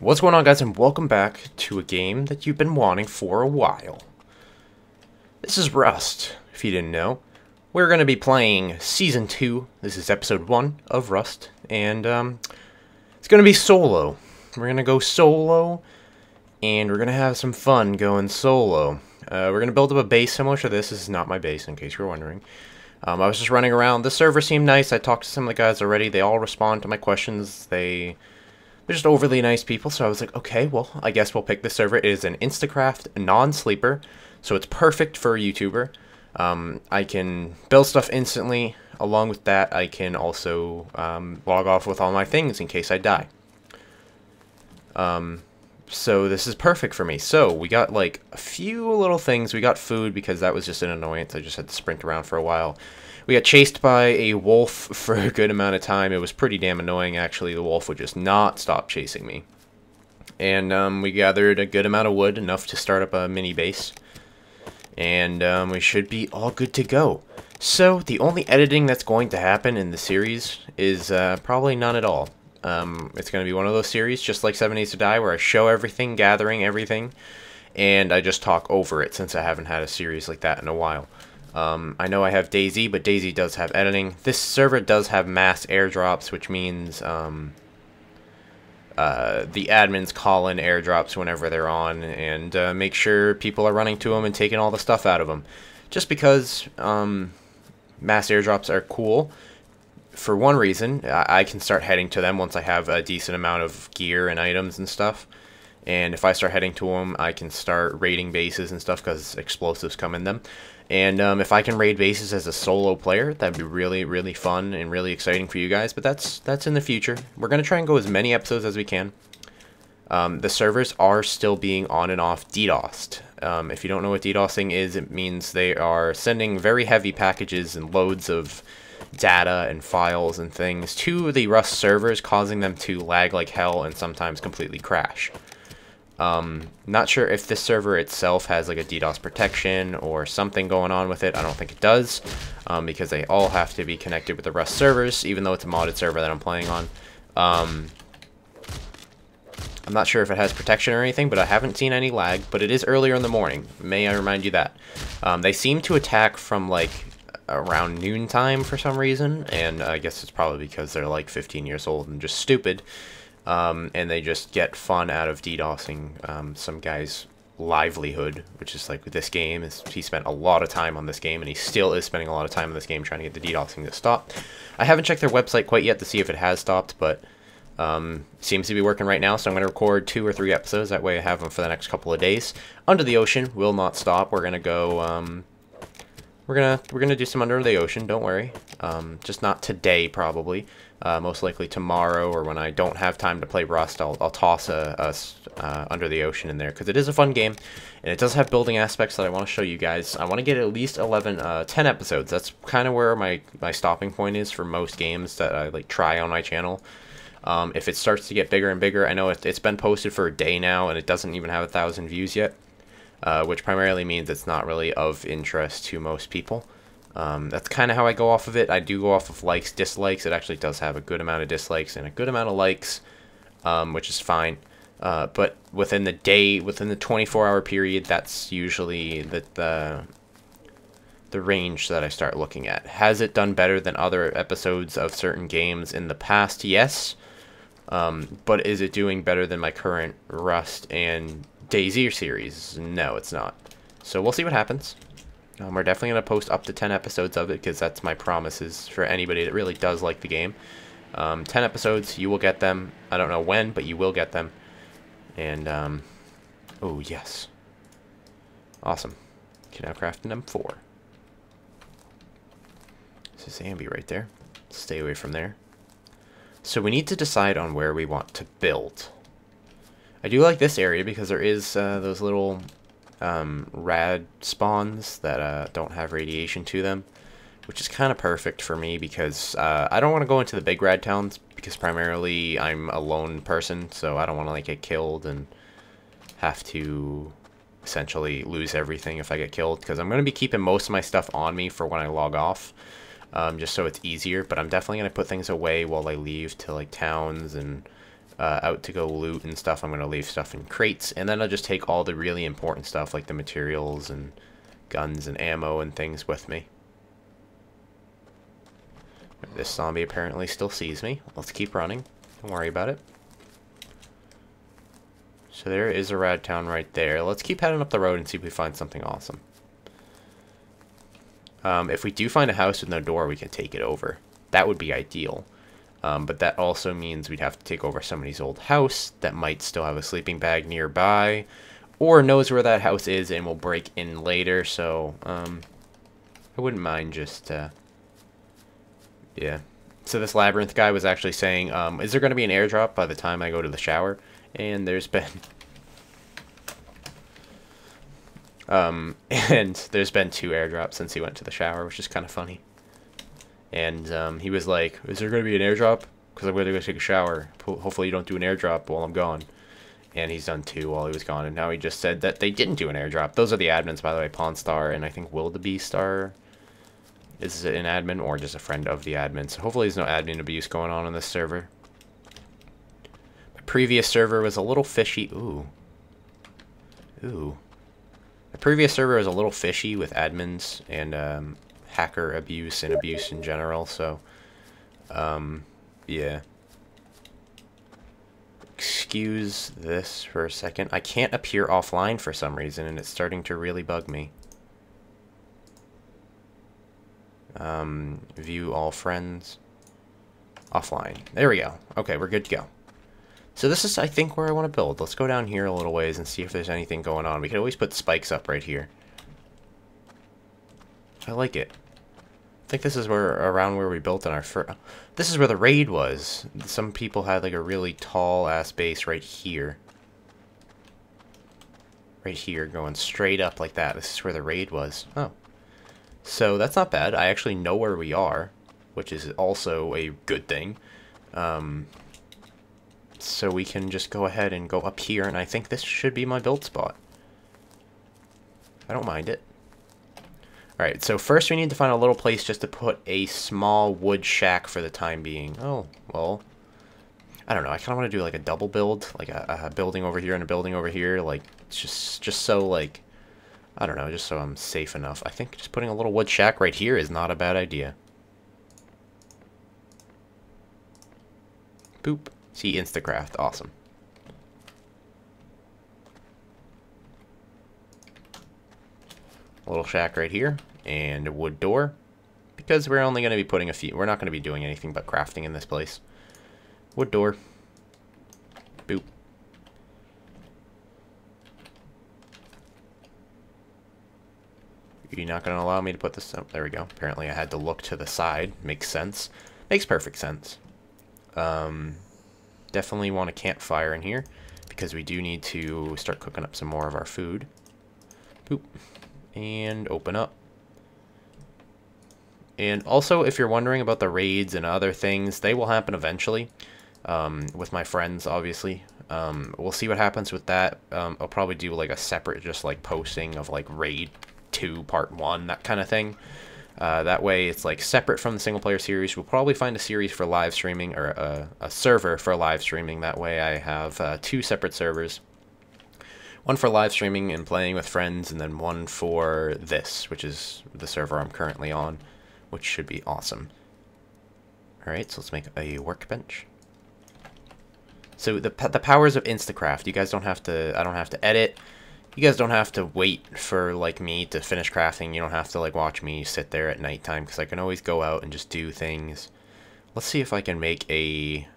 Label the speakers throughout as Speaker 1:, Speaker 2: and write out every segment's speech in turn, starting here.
Speaker 1: What's going on, guys, and welcome back to a game that you've been wanting for a while. This is Rust, if you didn't know. We're going to be playing Season 2. This is Episode 1 of Rust, and it's going to be solo. We're going to go solo, and we're going to have some fun going solo. We're going to build up a base similar to this. This is not my base, in case you're wondering. I was just running around. The server seemed nice. I talked to some of the guys already. They all respond to my questions. They're just overly nice people, so I was like, okay, well, I guess we'll pick this server. It is an Instacraft non-sleeper, so it's perfect for a YouTuber. I can build stuff instantly. Along with that, I can also log off with all my things in case I die. So this is perfect for me. So we got like a few little things. We got food because that was just an annoyance. I just had to sprint around for a while. We got chased by a wolf for a good amount of time. It was pretty damn annoying, actually. The wolf would just not stop chasing me. And we gathered a good amount of wood, enough to start up a mini base. And we should be all good to go. So the only editing that's going to happen in the series is probably none at all. It's going to be one of those series, just like 7 Days to Die, where I show everything, gathering everything, and I just talk over it, since I haven't had a series like that in a while. I know I have Daisy, but Daisy does have editing. This server does have mass airdrops, which means the admins call in airdrops whenever they're on and make sure people are running to them and taking all the stuff out of them. Just because mass airdrops are cool. For one reason, I can start heading to them once I have a decent amount of gear and items and stuff. And if I start heading to them, I can start raiding bases and stuff because explosives come in them. And if I can raid bases as a solo player, that'd be really, really fun and really exciting for you guys. But that's in the future. We're going to try and go as many episodes as we can. The servers are still being on and off DDoSed. If you don't know what DDoSing is, it means they are sending very heavy packages and loads of data and files and things to the Rust servers, causing them to lag like hell and sometimes completely crash. Not sure if this server itself has like a DDoS protection or something going on with it. I don't think it does, because they all have to be connected with the Rust servers, even though it's a modded server that I'm playing on. I'm not sure if it has protection or anything, but I haven't seen any lag, but it is earlier in the morning. May I remind you that. They seem to attack from like around noontime for some reason, and I guess it's probably because they're like 15 years old and just stupid. And they just get fun out of DDoSing some guy's livelihood, which is like this game. He spent a lot of time on this game, and he still is spending a lot of time on this game trying to get the DDoSing to stop. I haven't checked their website quite yet to see if it has stopped, but seems to be working right now, so I'm going to record 2 or 3 episodes. That way I have them for the next couple of days. Under the Ocean will not stop. We're going to go... We're gonna do some Under the Ocean, don't worry. Just not today, probably. Most likely tomorrow, or when I don't have time to play Rust, I'll toss a Under the Ocean in there, because it is a fun game, and it does have building aspects that I want to show you guys. I want to get at least 10 episodes. That's kind of where my stopping point is for most games that I like try on my channel. If it starts to get bigger and bigger, I know it's been posted for a day now, and it doesn't even have 1,000 views yet. Which primarily means it's not really of interest to most people. That's kind of how I go off of it. I do go off of likes, dislikes. It actually does have a good amount of dislikes and a good amount of likes, which is fine. But within the day, within the 24-hour period, that's usually the range that I start looking at. Has it done better than other episodes of certain games in the past? Yes. But is it doing better than my current Rust and Daisy series? No, it's not. So we'll see what happens. We're definitely going to post up to 10 episodes of it, because that's my promises for anybody that really does like the game. 10 episodes, you will get them. I don't know when, but you will get them. And, oh, yes. Awesome. Can now craft an M4. This is Ambi right there. Stay away from there. So we need to decide on where we want to build. I do like this area because there is those little rad spawns that don't have radiation to them, which is kind of perfect for me because I don't want to go into the big rad towns because primarily I'm a lone person, so I don't want to like get killed and have to essentially lose everything if I get killed, because I'm going to be keeping most of my stuff on me for when I log off, just so it's easier. But I'm definitely going to put things away while I leave to like towns and out to go loot and stuff, I'm going to leave stuff in crates, and then I'll just take all the really important stuff like the materials and guns and ammo and things with me. This zombie apparently still sees me. Let's keep running. Don't worry about it. So there is a rad town right there. Let's keep heading up the road and see if we find something awesome. If we do find a house with no door, we can take it over. That would be ideal. But that also means we'd have to take over somebody's old house that might still have a sleeping bag nearby, or knows where that house is and will break in later. So I wouldn't mind just yeah. So this labyrinth guy was actually saying, is there going to be an airdrop by the time I go to the shower? And there's been and there's been 2 airdrops since he went to the shower, which is kind of funny. And he was like, is there going to be an airdrop? Because I'm going to go take a shower. Hopefully you don't do an airdrop while I'm gone. And he's done 2 while he was gone. And now he just said that they didn't do an airdrop. Those are the admins, by the way. Pawnstar and I think Wildebeestar is an admin or just a friend of the admin. So hopefully there's no admin abuse going on this server. My previous server was a little fishy. Ooh. Ooh. The previous server was a little fishy with admins and hacker abuse and abuse in general, so yeah. Excuse this for a second. I can't appear offline for some reason, and it's starting to really bug me. View all friends. Offline. There we go. Okay, we're good to go. So this is, I think, where I want to build. Let's go down here a little ways and see if there's anything going on. We can always put spikes up right here. I like it. I think this is around where we built on our first... This is where the raid was. Some people had like a really tall-ass base right here. Right here, going straight up like that. This is where the raid was. Oh. So that's not bad. I actually know where we are, which is also a good thing. So we can just go ahead and go up here, and I think this should be my build spot. I don't mind it. Alright, so first we need to find a little place just to put a small wood shack for the time being. Oh, well, I don't know. I kind of want to do like a double build, like a building over here and a building over here. Like, just so, like, I don't know, just so I'm safe enough. I think just putting a little wood shack right here is not a bad idea. Boop. See, Instacraft. Awesome. A little shack right here. And a wood door. Because we're only going to be putting a few... We're not going to be doing anything but crafting in this place. Wood door. Boop. You're not going to allow me to put this... Oh, there we go. Apparently I had to look to the side. Makes sense. Makes perfect sense. Definitely want a campfire in here, because we do need to start cooking up some more of our food. Boop. And open up. And also, if you're wondering about the raids and other things, they will happen eventually. With my friends, obviously. We'll see what happens with that. I'll probably do like a separate, just like posting of like Raid 2 Part 1, that kind of thing. That way it's like separate from the single player series. We'll probably find a series for live streaming, or a server for live streaming. That way I have 2 separate servers. One for live streaming and playing with friends, and then one for this, which is the server I'm currently on, which should be awesome. Alright, so let's make a workbench. So the powers of Instacraft. You guys don't have to, I don't have to edit. You guys don't have to wait for, like, me to finish crafting. You don't have to, like, watch me sit there at nighttime, because I can always go out and just do things. Let's see if I can make a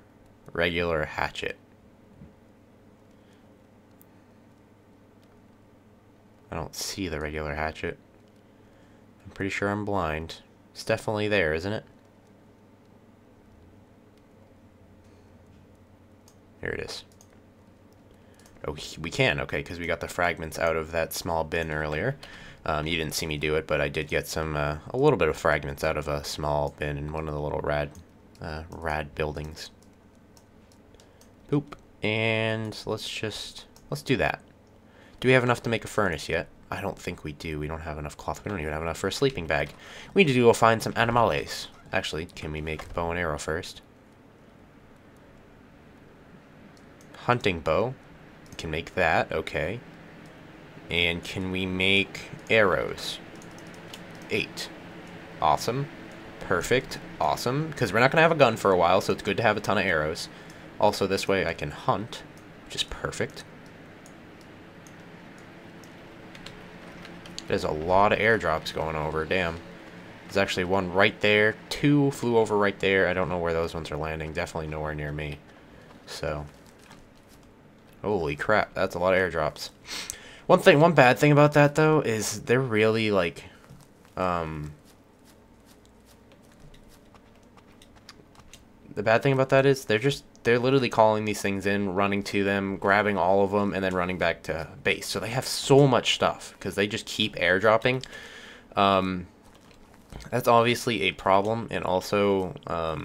Speaker 1: regular hatchet. I don't see the regular hatchet. I'm pretty sure I'm blind. It's definitely there, isn't it? Here it is. Oh, we can, okay, because we got the fragments out of that small bin earlier. You didn't see me do it, but I did get some, a little bit of fragments out of a small bin in one of the little rad buildings. Boop. And let's do that. Do we have enough to make a furnace yet? I don't think we do. We don't have enough cloth. We don't even have enough for a sleeping bag. We need to go find some animales. Actually, can we make a bow and arrow first? hunting bow. We can make that, okay. And can we make arrows? 8. Awesome. Perfect. Awesome. Because we're not going to have a gun for a while, so it's good to have a ton of arrows. Also, this way I can hunt, which is perfect. There's a lot of airdrops going over. Damn. There's actually one right there. 2 flew over right there. I don't know where those ones are landing. Definitely nowhere near me. So. Holy crap. That's a lot of airdrops. One bad thing about that, though, is they're really, like, the bad thing about that is they're literally calling these things in, running to them, grabbing all of them, and then running back to base. So they have so much stuff because they just keep airdropping. That's obviously a problem, and also, I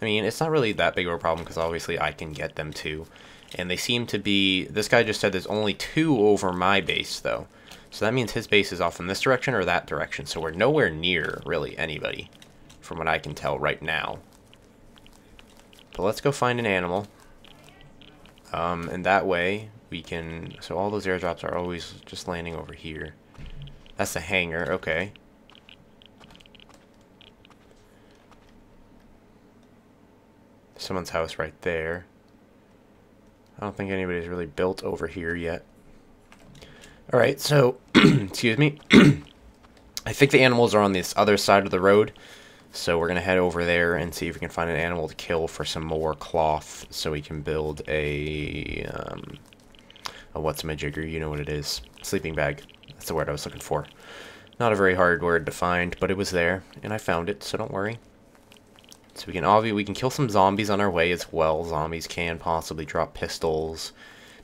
Speaker 1: mean, it's not really that big of a problem because obviously I can get them too. And they seem to be, this guy just said there's only 2 over my base, though. So that means his base is off in this direction or that direction. So we're nowhere near, really, anybody, from what I can tell right now. But let's go find an animal. And that way, we can, so all those airdrops are always just landing over here. That's the hangar, okay. Someone's house right there. I don't think anybody's really built over here yet. Alright, so, excuse me. I think the animals are on this other side of the road. So we're going to head over there and see if we can find an animal to kill for some more cloth. So we can build a what's-a-majigger, you know what it is. Sleeping bag. That's the word I was looking for. Not a very hard word to find, but it was there. And I found it, so don't worry. So we can kill some zombies on our way as well. Zombies can possibly drop pistols,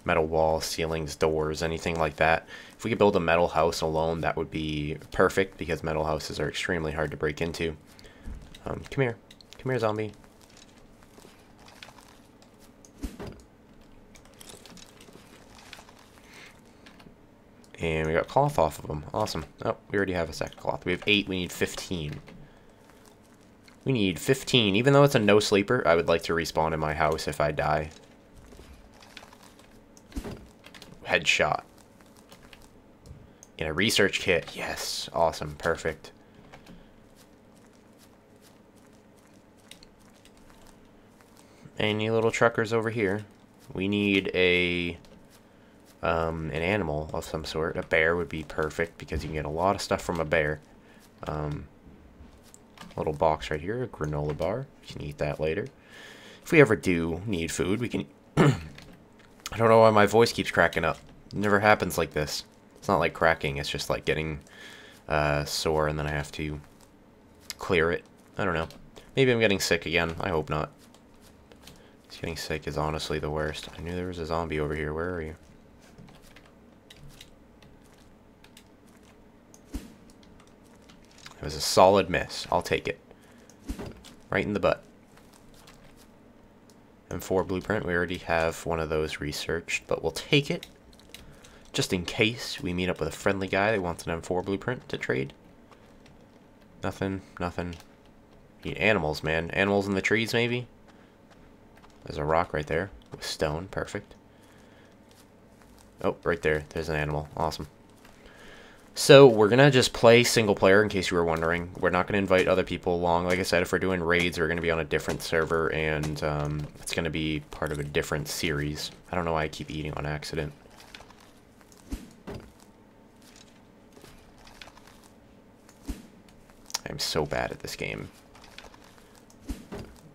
Speaker 1: metal walls, ceilings, doors, anything like that. If we could build a metal house alone, that would be perfect because metal houses are extremely hard to break into. Come here. Come here, zombie. And we got cloth off of them. Awesome. Oh, we already have a sack of cloth. We have 8. We need 15. We need 15. Even though it's a no sleeper, I would like to respawn in my house if I die. Headshot. In a research kit. Yes. Awesome. Perfect. Any little truckers over here? We need an animal of some sort. A bear would be perfect because you can get a lot of stuff from a bear. Little box right here, a granola bar. You can eat that later. If we ever do need food, we can... I don't know why my voice keeps cracking up. It never happens like this. It's not like cracking, it's just like getting sore and then I have to clear it. I don't know. Maybe I'm getting sick again. I hope not. Getting sick is honestly the worst. I knew there was a zombie over here. Where are you? It was a solid miss. I'll take it. Right in the butt. M4 blueprint. We already have one of those researched, but we'll take it. Just in case we meet up with a friendly guy that wants an M4 blueprint to trade. Nothing. Nothing. Need animals, man. Animals in the trees, maybe? There's a rock right there with stone. Perfect. Oh, right there. There's an animal. Awesome. So, we're going to just play single player, in case you were wondering. We're not going to invite other people along. Like I said, if we're doing raids, we're going to be on a different server, and it's going to be part of a different series. I don't know why I keep eating on accident. I'm so bad at this game.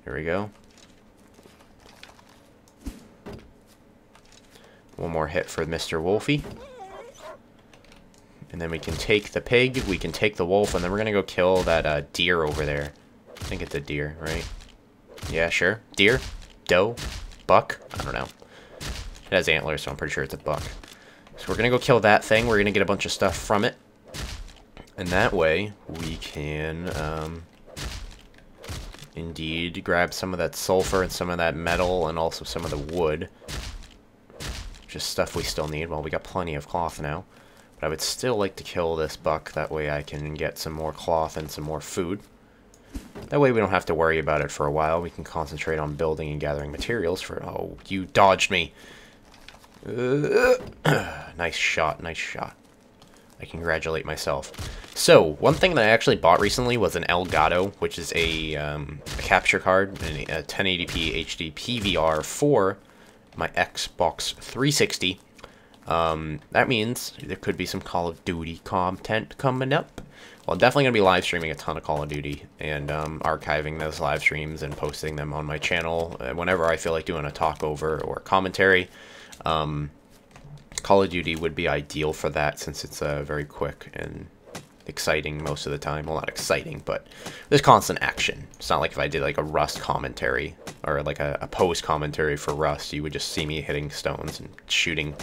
Speaker 1: Here we go. One more hit for Mr. Wolfie. And then we can take the pig, we can take the wolf, and then we're going to go kill that deer over there. I think it's a deer, right? Yeah, sure. Deer? Doe? Buck? I don't know. It has antlers, so I'm pretty sure it's a buck. So we're going to go kill that thing. We're going to get a bunch of stuff from it. And that way, we can, indeed, grab some of that sulfur and some of that metal and also some of the wood. Just stuff we still need. Well, we got plenty of cloth now. But I would still like to kill this buck. That way I can get some more cloth and some more food. That way we don't have to worry about it for a while. We can concentrate on building and gathering materials for... Oh, you dodged me. Nice shot, nice shot. I congratulate myself. So, one thing that I actually bought recently was an Elgato, which is a capture card, a 1080p HD PVR for my Xbox 360. That means there could be some Call of Duty content coming up. Well, I'm definitely going to be live streaming a ton of Call of Duty and archiving those live streams and posting them on my channel whenever I feel like doing a talkover or commentary. Call of Duty would be ideal for that since it's very quick and exciting most of the time. Well, not exciting, but there's constant action. It's not like if I did like a Rust commentary or like a post commentary for Rust, you would just see me hitting stones and shooting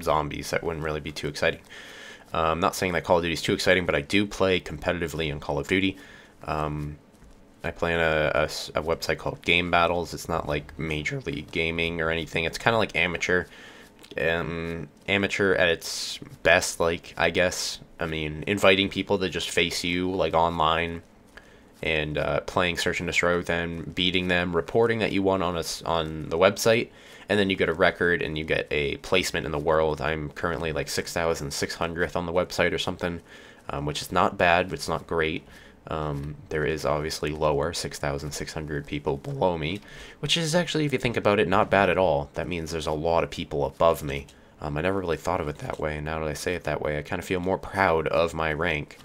Speaker 1: zombies. That wouldn't really be too exciting. I'm not saying that Call of Duty is too exciting, but I do play competitively in Call of Duty. I play on a website called Game Battles. It's not like Major League Gaming or anything. It's kind of like amateur. Amateur at its best, like, I guess. I mean, inviting people to just face you, like, online, and playing Search and Destroy with them, beating them, reporting that you won on the website, and then you get a record and you get a placement in the world. I'm currently like 6,600th on the website or something, which is not bad, but it's not great. There is obviously lower, 6,600 people below me, which is actually, if you think about it, not bad at all. That means there's a lot of people above me. I never really thought of it that way, and now that I say it that way, I kind of feel more proud of my rank.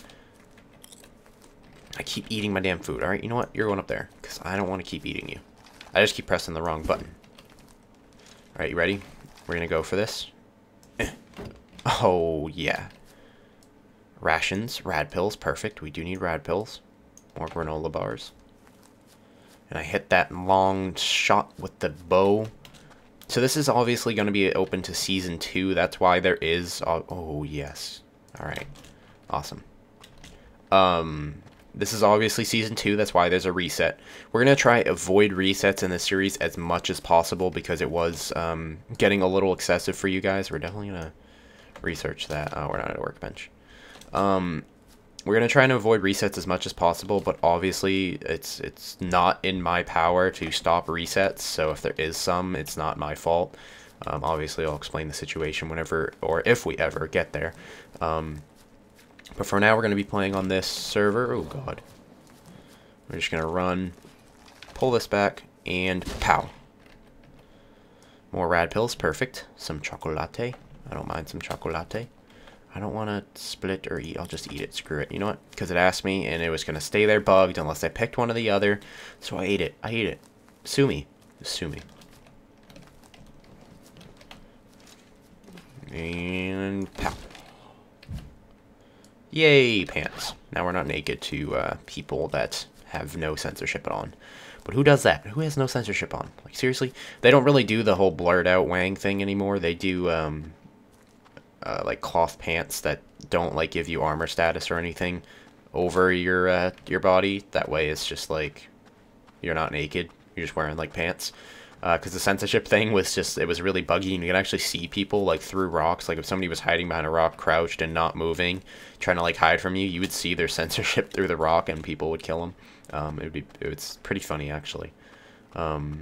Speaker 1: I keep eating my damn food. Alright, you know what? You're going up there, because I don't want to keep eating you. I just keep pressing the wrong button. Alright, you ready? We're going to go for this. Oh, yeah. Rations, rad pills, perfect. We do need rad pills. More granola bars. And I hit that long shot with the bow. So this is obviously going to be open to Season 2. That's why there is... oh, yes. Alright. Awesome. This is obviously Season 2. That's why there's a reset. We're going to try avoid resets in this series as much as possible because it was getting a little excessive for you guys. We're definitely going to research that. Oh, we're not at a workbench. We're going to try and avoid resets as much as possible, but obviously it's not in my power to stop resets, so if there is some, it's not my fault. Obviously, I'll explain the situation whenever, or if we ever get there. But for now, we're going to be playing on this server. Oh, God. We're just going to run, pull this back, and pow. More rad pills, perfect. Some chocolate. I don't mind some chocolate. I don't want to split or eat. I'll just eat it. Screw it. You know what? Because it asked me, and it was going to stay there bugged unless I picked one or the other. So I ate it. I ate it. Sue me. Sue me. And pow. Yay, pants. Now we're not naked to people that have no censorship on. But who does that? Who has no censorship on? Like, seriously? They don't really do the whole blurred out wang thing anymore. They do, like, cloth pants that don't, like, give you armor status or anything over your body. That way it's just, like, you're not naked. You're just wearing, like, pants. Because the censorship thing was just, it was really buggy, and you can actually see people, like, through rocks. Like, if somebody was hiding behind a rock, crouched and not moving, trying to, like, hide from you, you would see their censorship through the rock, and people would kill them. It's pretty funny, actually. So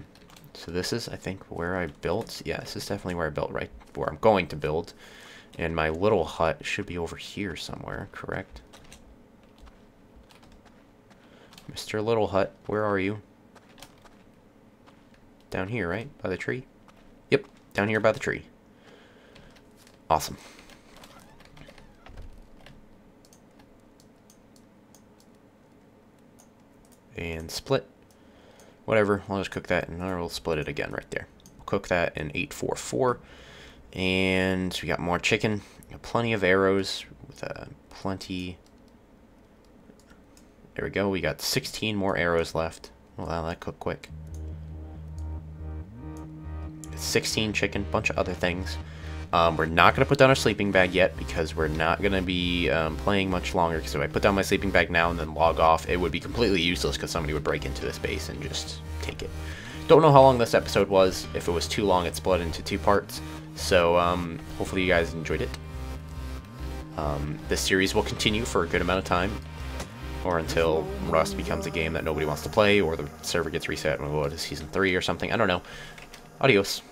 Speaker 1: this is, I think, where I built. Yeah, this is definitely where I built, right where I'm going to build. And my little hut should be over here somewhere, correct? Mr. Little Hut, where are you? Down here, right? By the tree? Yep, down here by the tree. Awesome. And split. Whatever, I'll just cook that and we'll split it again right there. We'll cook that in 844. And we got more chicken. Got plenty of arrows with plenty. There we go. We got 16 more arrows left. Well, that cooked quick. 16 chicken, bunch of other things. We're not going to put down our sleeping bag yet because we're not going to be playing much longer. Because if I put down my sleeping bag now and then log off, it would be completely useless because somebody would break into this base and just take it. Don't know how long this episode was. If it was too long, it split into 2 parts. So hopefully you guys enjoyed it. This series will continue for a good amount of time. Or until Rust becomes a game that nobody wants to play, or the server gets reset and we'll go to Season 3 or something. I don't know. Adios.